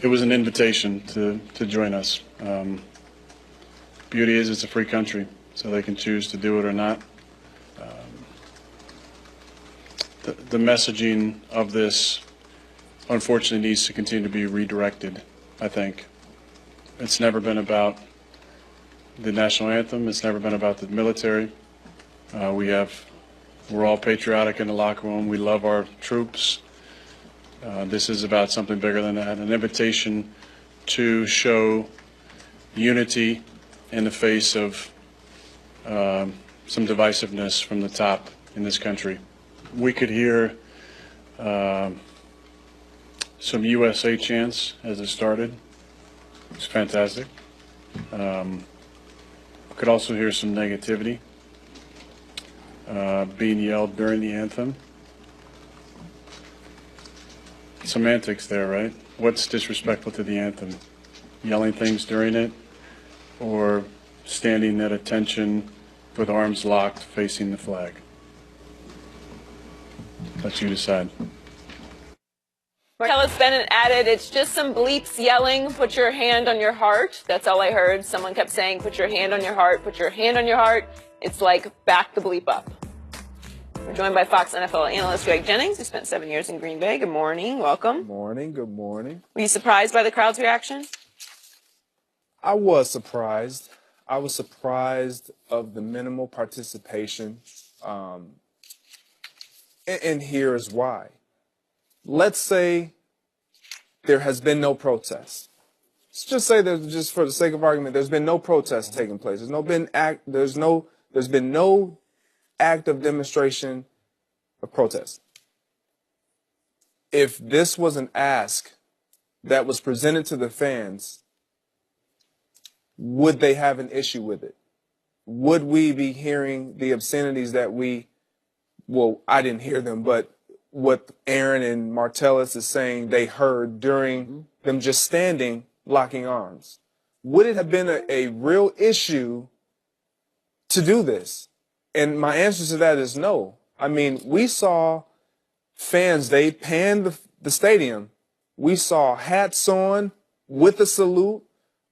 It was an invitation to join us. Beauty is it's a free country, so they can choose to do it or not. The messaging of this, unfortunately, needs to continue to be redirected, I think. It's never been about the national anthem. It's never been about the military. We're all patriotic in the locker room. We love our troops. This is about something bigger than that, an invitation to show unity in the face of some divisiveness from the top in this country. We could hear some USA chants as it started. It's fantastic. Could also hear some negativity being yelled during the anthem. Semantics there, right? What's disrespectful to the anthem? Yelling things during it, or standing at attention with arms locked facing the flag? Let you decide. Martellus Bennett added, it's just some bleeps yelling, put your hand on your heart. That's all I heard. Someone kept saying, put your hand on your heart, put your hand on your heart. It's like, back the bleep up. We're joined by Fox NFL analyst Greg Jennings, who spent 7 years in Green Bay. Good morning. Welcome. Good morning. Good morning. Were you surprised by the crowd's reaction? I was surprised. I was surprised of the minimal participation. And here's why. Let's say there has been no protest. Let's just say that, just for the sake of argument, there's been no protest taking place. There's been no act of demonstration of protest. If this was an ask that was presented to the fans, would they have an issue with it? Would we be hearing the obscenities that I didn't hear them, but what Aaron and Martellus is saying they heard during them just standing, locking arms? Would it have been a real issue to do this? And my answer to that is no. I mean, we saw fans, they panned the stadium. We saw hats on with a salute.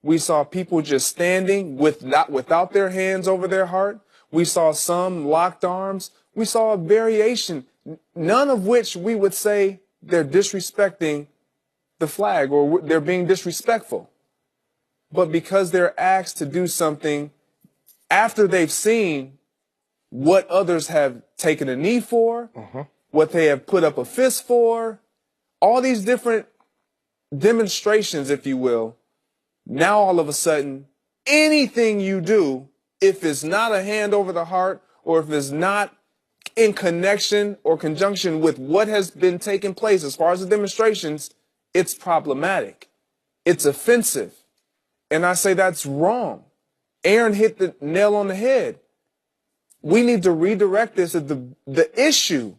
We saw people just standing without their hands over their heart. We saw some locked arms. We saw a variation, none of which we would say they're disrespecting the flag or they're being disrespectful. But because they're asked to do something after they've seen what others have taken a knee for, what they have put up a fist for, all these different demonstrations, if you will, now all of a sudden, anything you do, if it's not a hand over the heart or if it's not in connection or conjunction with what has been taking place as far as the demonstrations, it's problematic. It's offensive. And I say that's wrong. Aaron hit the nail on the head. We need to redirect this at the issue,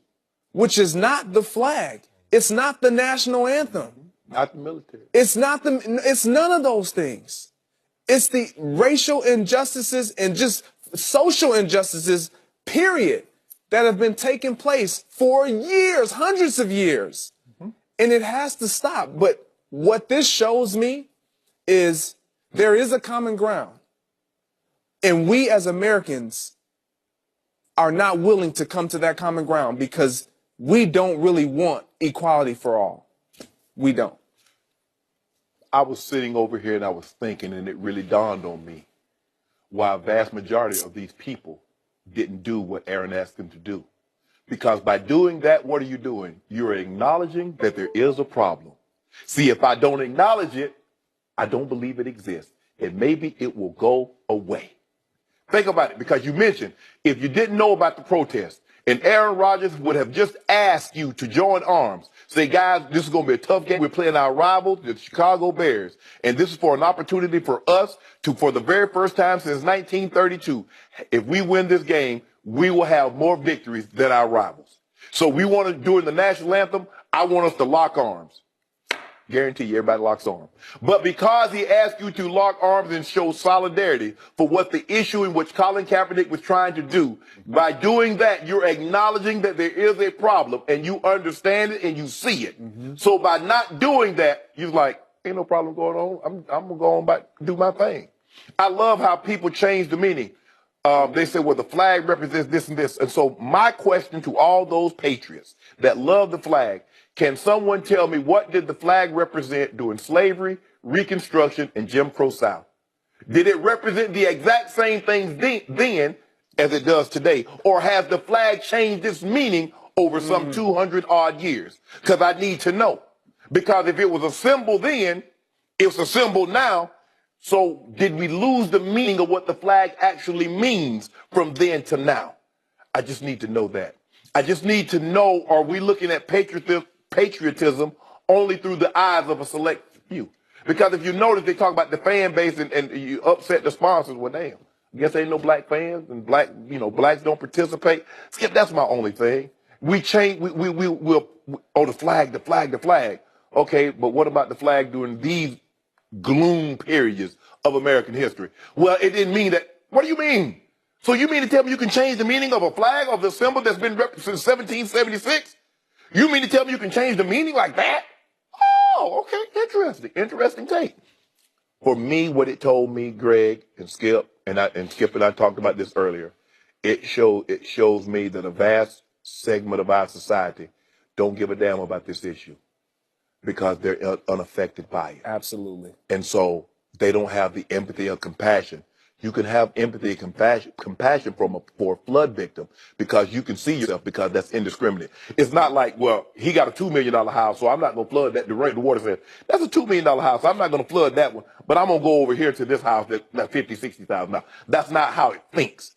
which is not the flag. It's not the national anthem. Not the military. It's none of those things. It's the racial injustices and just social injustices, period, that have been taking place for years, hundreds of years. And it has to stop. But what this shows me is there is a common ground. And we as Americans are not willing to come to that common ground because we don't really want equality for all. We don't. I was sitting over here and I was thinking, and it really dawned on me why a vast majority of these people didn't do what Aaron asked them to do. Because by doing that, what are you doing? You're acknowledging that there is a problem. See, if I don't acknowledge it, I don't believe it exists. And maybe it will go away. Think about it, because you mentioned if you didn't know about the protest and Aaron Rodgers would have just asked you to join arms, say, guys, this is going to be a tough game. We're playing our rivals, the Chicago Bears. And this is for an opportunity for us to, for the very first time since 1932, if we win this game, we will have more victories than our rivals. So we want to, during the national anthem, I want us to lock arms. Guarantee you everybody locks arms. But because he asked you to lock arms and show solidarity for what the issue in which Colin Kaepernick was trying to do, by doing that, you're acknowledging that there is a problem and you understand it and you see it. So by not doing that, you're like, Ain't no problem going on. I'm gonna go on back, do my thing. I love how people change the meaning. They say, well, the flag represents this and this. And so my question to all those patriots that love the flag, can someone tell me what did the flag represent during slavery, Reconstruction, and Jim Crow South? Did it represent the exact same things then as it does today? Or has the flag changed its meaning over some 200 odd years? Because I need to know. Because if it was a symbol then, it's a symbol now. So did we lose the meaning of what the flag actually means from then to now? I just need to know that. I just need to know, are we looking at patriotism only through the eyes of a select few? Because if you notice, they talk about the fan base and you upset the sponsors. Well, damn, I guess ain't no black fans and blacks don't participate. Skip, that's my only thing. We change, we'll, oh, the flag. Okay, but what about the flag during these gloom periods of American history? Well, it didn't mean that. What do you mean? So you mean to tell me you can change the meaning of a flag, of the symbol that's been since 1776? You mean to tell me you can change the meaning like that? Oh, okay, interesting take. For me, what it told me, Greg and Skip, and Skip and I talked about this earlier, it shows me that a vast segment of our society don't give a damn about this issue because they're unaffected by it. Absolutely. And so they don't have the empathy or compassion. You can have empathy and compassion for a flood victim because you can see yourself, because that's indiscriminate. It's not like, well, he got a $2 million house, so I'm not going to flood that. The water says, that's a $2 million house. I'm not going to flood that one, but I'm going to go over here to this house that's $50,000, $60,000. That's not how it thinks.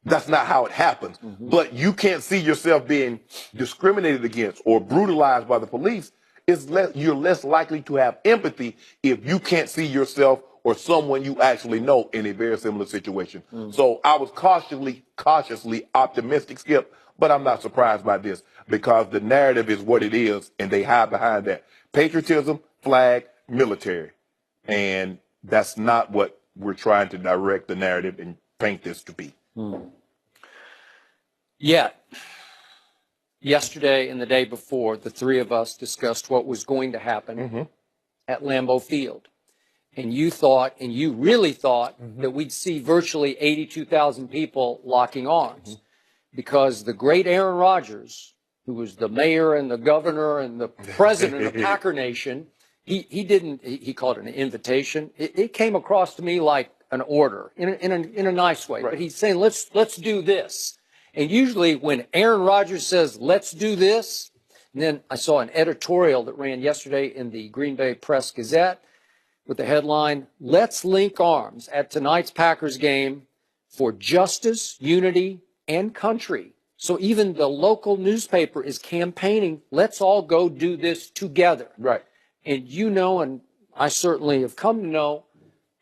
That's not how it happens. Mm-hmm. But you can't see yourself being discriminated against or brutalized by the police. You're less likely to have empathy if you can't see yourself or someone you actually know in a very similar situation. So I was cautiously optimistic, Skip, but I'm not surprised by this because the narrative is what it is, and they hide behind that. Patriotism, flag, military. And that's not what we're trying to direct the narrative and paint this to be. Yeah. Yesterday and the day before, the three of us discussed what was going to happen at Lambeau Field. And you thought, and you really thought, that we'd see virtually 82,000 people locking arms. Because the great Aaron Rodgers, who was the mayor and the governor and the president of Packer Nation, he called it an invitation. It came across to me like an order in a nice way. Right. But he's saying, let's do this. And usually when Aaron Rodgers says, let's do this, and then I saw an editorial that ran yesterday in the Green Bay Press Gazette with the headline, "Let's link arms at tonight's Packers game for justice, unity, and country." So even the local newspaper is campaigning, let's all go do this together. Right. And you know, and I certainly have come to know,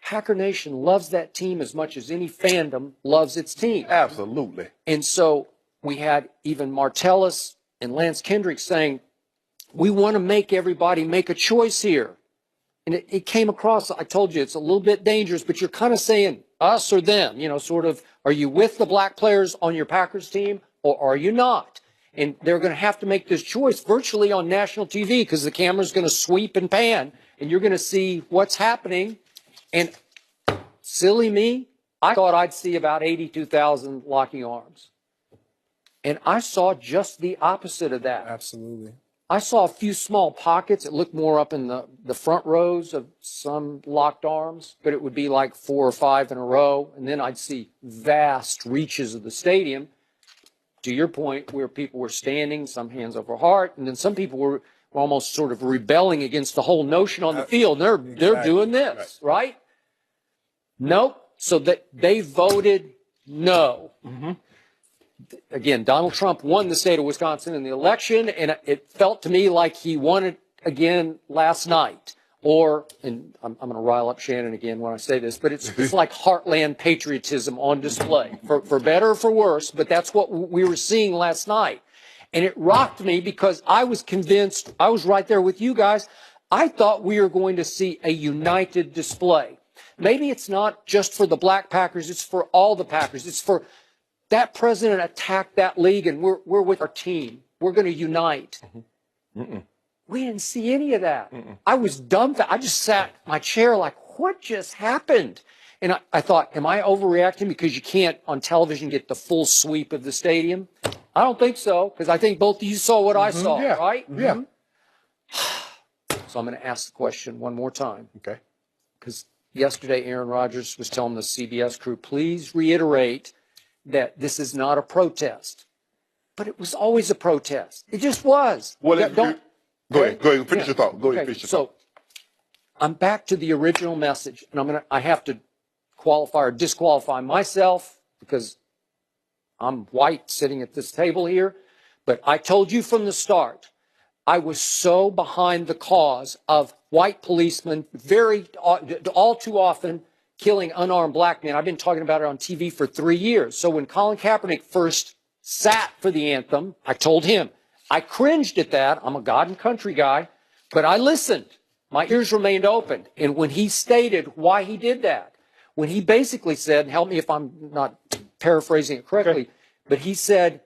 Packer Nation loves that team as much as any fandom loves its team. Absolutely. And so we had even Martellus and Lance Kendrick saying, we want to make everybody make a choice here. And it came across, I told you, it's a little bit dangerous, but you're kind of saying us or them, sort of, are you with the black players on your Packers team or are you not? And they're going to have to make this choice virtually on national TV because the camera's going to sweep and pan and you're going to see what's happening. And silly me, I thought I'd see about 82,000 locking arms. And I saw just the opposite of that. Absolutely. I saw a few small pockets. It looked more up in the front rows of some locked arms, but it would be like 4 or 5 in a row. And then I'd see vast reaches of the stadium, to your point, where people were standing, some hands over heart, and then some people were almost sort of rebelling against the whole notion on the field. They're doing this, right? Nope. So they voted no. Again, Donald Trump won the state of Wisconsin in the election, and it felt to me like he won it again last night. And I'm going to rile up Shannon again when I say this, but it's like heartland patriotism on display, for better or for worse, but that's what we were seeing last night. And it rocked me because I was convinced, I was right there with you guys, I thought we were going to see a united display. Maybe it's not just for the black Packers, it's for all the Packers. It's for that president attacked that league, and we're with our team. We're going to unite. We didn't see any of that. I was dumbfounded. I just sat in my chair like, what just happened? And I thought, am I overreacting because you can't on television get the full sweep of the stadium? I don't think so, because I think both of you saw what I saw, Yeah. right? Yeah. So I'm going to ask the question one more time. Okay. Because yesterday Aaron Rodgers was telling the CBS crew, please reiterate that this is not a protest. But it was always a protest. It just was. Well, go ahead. Go ahead. Finish Yeah. your thought. Go ahead. Okay, Finish your so thought. I'm back to the original message, and I have to qualify or disqualify myself because I'm white sitting at this table here. But I told you from the start, I was so behind the cause of white policemen all too often killing unarmed black men. I've been talking about it on TV for 3 years. So when Colin Kaepernick first sat for the anthem, I told him, I cringed at that. I'm a God and country guy, but I listened. My ears remained open. And when he stated why he did that, when he basically said, help me if I'm not paraphrasing it correctly, but he said,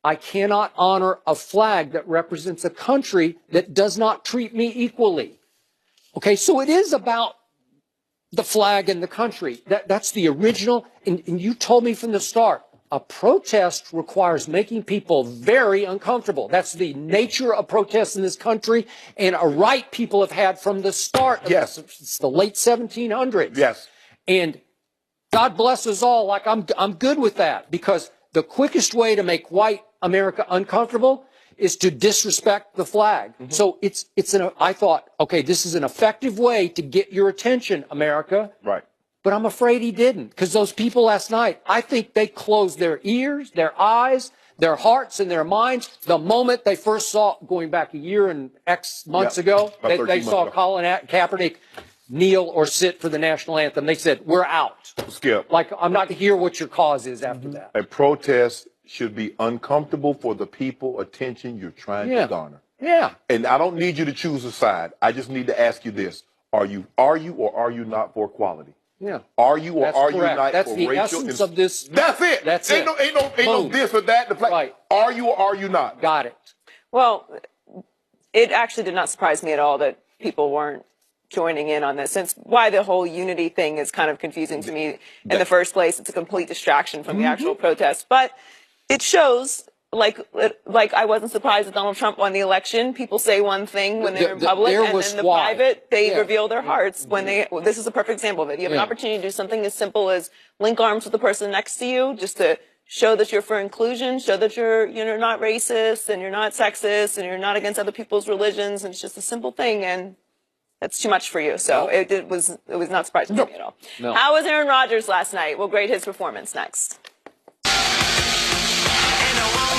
I cannot honor a flag that represents a country that does not treat me equally. Okay, so it is about the flag and the country. That's the original. And you told me from the start, a protest requires making people very uncomfortable. That's the nature of protests in this country and a right people have had from the start. Yes. It's the late 1700s. Yes. And God bless us all. Like I'm good with that, because the quickest way to make white America uncomfortable is to disrespect the flag. So I thought, okay, this is an effective way to get your attention, America. Right. But I'm afraid he didn't, because those people last night, I think they closed their ears, their eyes, their hearts, and their minds the moment they first saw, going back a year and X months ago, about 13 they months saw ago. Colin Kaepernick kneel or sit for the national anthem. They said, we're out. Skip. Like, I'm not to hear what your cause is after that. A protest should be uncomfortable for the people attention you're trying to garner. Yeah. And I don't need you to choose a side. I just need to ask you this. Are you or are you not for equality? Yeah. Are you or That's are correct. you not That's for the racial? essence of this. That's it. That's ain't it. No Boom. this or that. The Right. Are you or are you not? Got it. Well, it actually did not surprise me at all that people weren't joining in on this, since why the whole unity thing is kind of confusing to me in the first place. It's a complete distraction from the actual protest. But it shows, like I wasn't surprised that Donald Trump won the election. People say one thing when they're in public, and then in the private, they reveal their hearts when this is a perfect example of it. You have an opportunity to do something as simple as link arms with the person next to you, just to show that you're for inclusion, show that you're not racist and you're not sexist and you're not against other people's religions. And it's just a simple thing, and that's too much for you. So it was not surprising to me at all. No. How was Aaron Rodgers last night? We'll grade his performance next. In a world